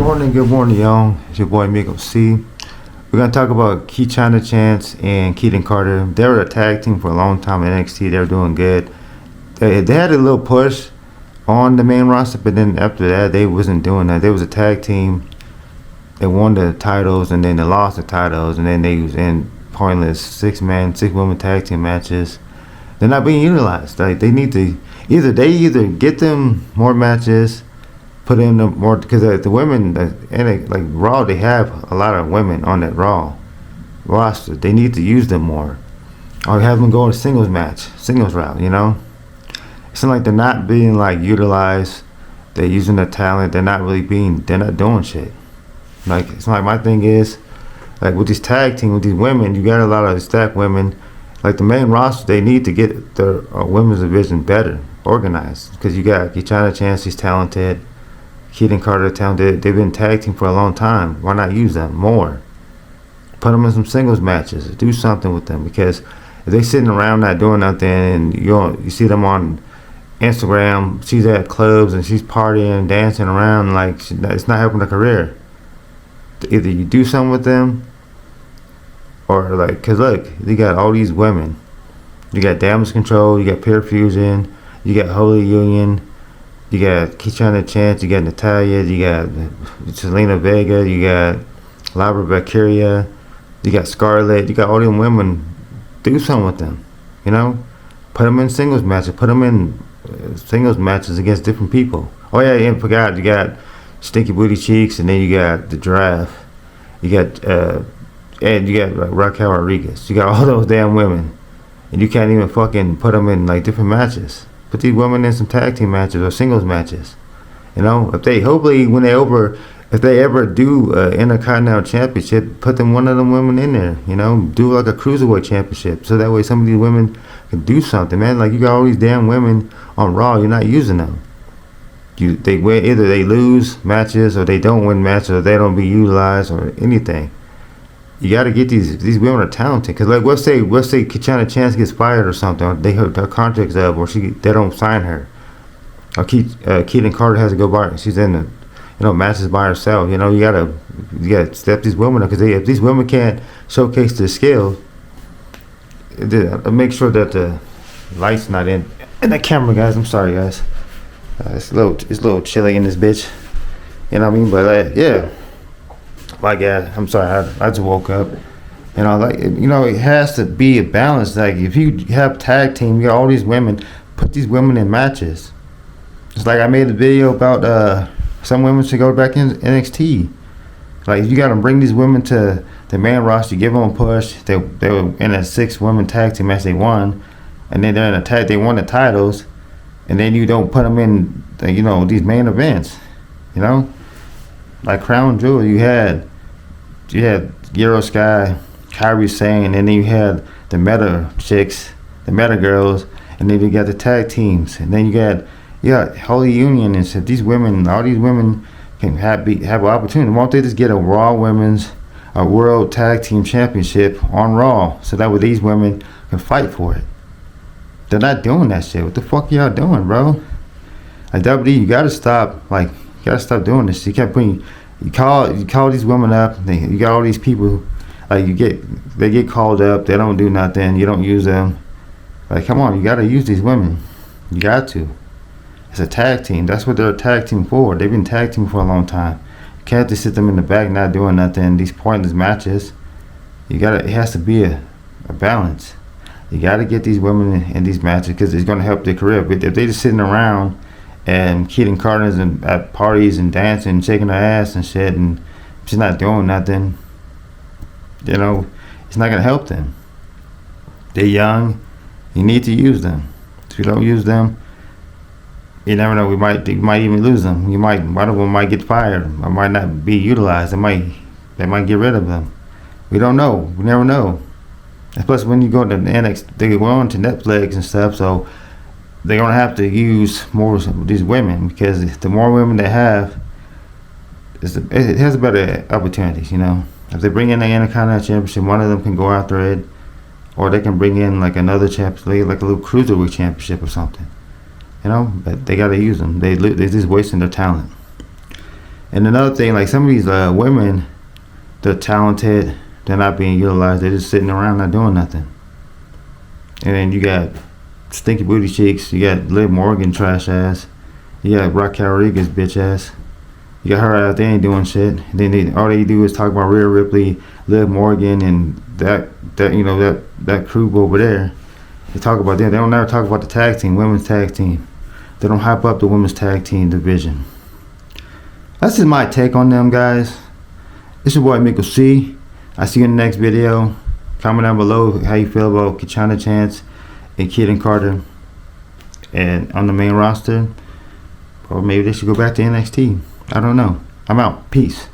Good morning, y'all. It's your boy Miko C. We're gonna talk about Katana Chance and Kayden Carter. They were a tag team for a long time in NXT. They were doing good. They had a little push on the main roster, but then after that, they wasn't doing that. They was a tag team. They won the titles, and then they lost the titles, and then they was in pointless 6-man, 6-woman tag team matches. They're not being utilized. Like they need to either get them more matches, put in the more, because the women like Raw, they have a lot of women on that Raw roster. They need to use them more, or have them go in a singles route. It's not like they're not being like utilized. They're using their talent. They're not doing shit. Like it's like my thing is, like with this tag team with these women, you got a lot of stacked women. Like the main roster, they need to get their women's division better organized, because you got Katana Chance, he's talented. Kayden Carter talented. They've been tag team for a long time. Why not use them more? Put them in some singles matches. Do something with them, because if they sitting around not doing nothing, and you see them on Instagram, she's at clubs and she's partying, dancing around, like it's not helping her career. Either you do something with them, or like, cause look, you got all these women. You got Damage Control, you got Pure Fusion, you got Holy Union, you got Katana Chance, you got Natalia, you got Selena Vega, you got Labra Bacteria, you got Scarlett, you got all them women. Do something with them, Put them in singles matches. Put them in singles matches against different people. Oh yeah, and forgot, you got Stinky Booty Cheeks, and then you got the Giraffe. You got and you got Raquel Rodriguez. You got all those damn women, and you can't even fucking put them in like different matches. Put these women in some tag team matches or singles matches. If they if they ever do Intercontinental Championship, put one of them women in there. Do like a Cruiserweight Championship, so that way some of these women can do something, man. Like you got all these damn women on Raw, you're not using them. They win, either they lose matches or they don't win matches or they don't be utilized or anything. You got to get these women are talented, because like let's say Katana Chance gets fired or something, or her contract's up, or they don't sign her, or Kayden Carter has to go by. She's in the matches by herself. You gotta step these women up, because if these women can't showcase their skills, make sure that the light's not in the camera, guys. I'm sorry, guys. It's a little chilly in this bitch. You know what I mean? But yeah. My God, I'm sorry. I just woke up. It has to be a balance. Like if you have tag team, you got all these women. Put these women in matches. It's like I made a video about some women should go back in NXT. Like you got to bring these women to the main roster. Give them a push. They were in a 6-woman tag team match. They won, and then they're in a tag. They won the titles, and then you don't put them in these main events. Like Crown Jewel, you had Euro Sky, Kyrie Sane, and then you had the Meta chicks, the Meta girls, and then you got the tag teams, and then you got Holy Union, and so all these women can have an opportunity. Why don't they just get a World Tag Team Championship on Raw, so that way these women can fight for it? They're not doing that shit. What the fuck y'all doing, bro? Like WWE, you gotta stop. Like you gotta stop doing this. You call these women up. You got all these people. Like they get called up. They don't do nothing. You don't use them. Like come on, you gotta use these women. You got to. It's a tag team. That's what they're a tag team for. They've been tag team for a long time. You can't just sit them in the back not doing nothing. These pointless matches. It has to be a balance. You gotta get these women in these matches, because it's gonna help their career. But if they just sitting around and Kayden Carter's at parties and dancing and shaking her ass and shit, and she's not doing nothing, it's not gonna help them. They're young. You need to use them. If you don't use them, you never know. You might even lose them. One of them might get fired, or might not be utilized. They might get rid of them. We don't know. We never know. Plus, when you go to the NXT, they go on to Netflix and stuff, so they're gonna have to use more of these women, because the more women they have, it has better opportunities. If they bring in the Intercontinental Championship, one of them can go after it, or they can bring in like another championship, like a little Cruiserweight Championship or something. But they gotta use them. They're just wasting their talent. And another thing, like some of these women, they're talented, they're not being utilized. They're just sitting around not doing nothing. And then you got stinky booty cheeks. You got Liv Morgan trash ass. You got Raquel Rodriguez bitch ass. You got her out there ain't doing shit. And then all they do is talk about Rhea Ripley, Liv Morgan, and that crew over there. They talk about them. They don't never talk about the tag team, women's tag team. They don't hype up the women's tag team division. That's just my take on them, guys. It's your boy Michael C. I see you in the next video. Comment down below how you feel about Katana Chance and Kayden Carter and on the main roster. Or maybe they should go back to NXT. I don't know. I'm out. Peace.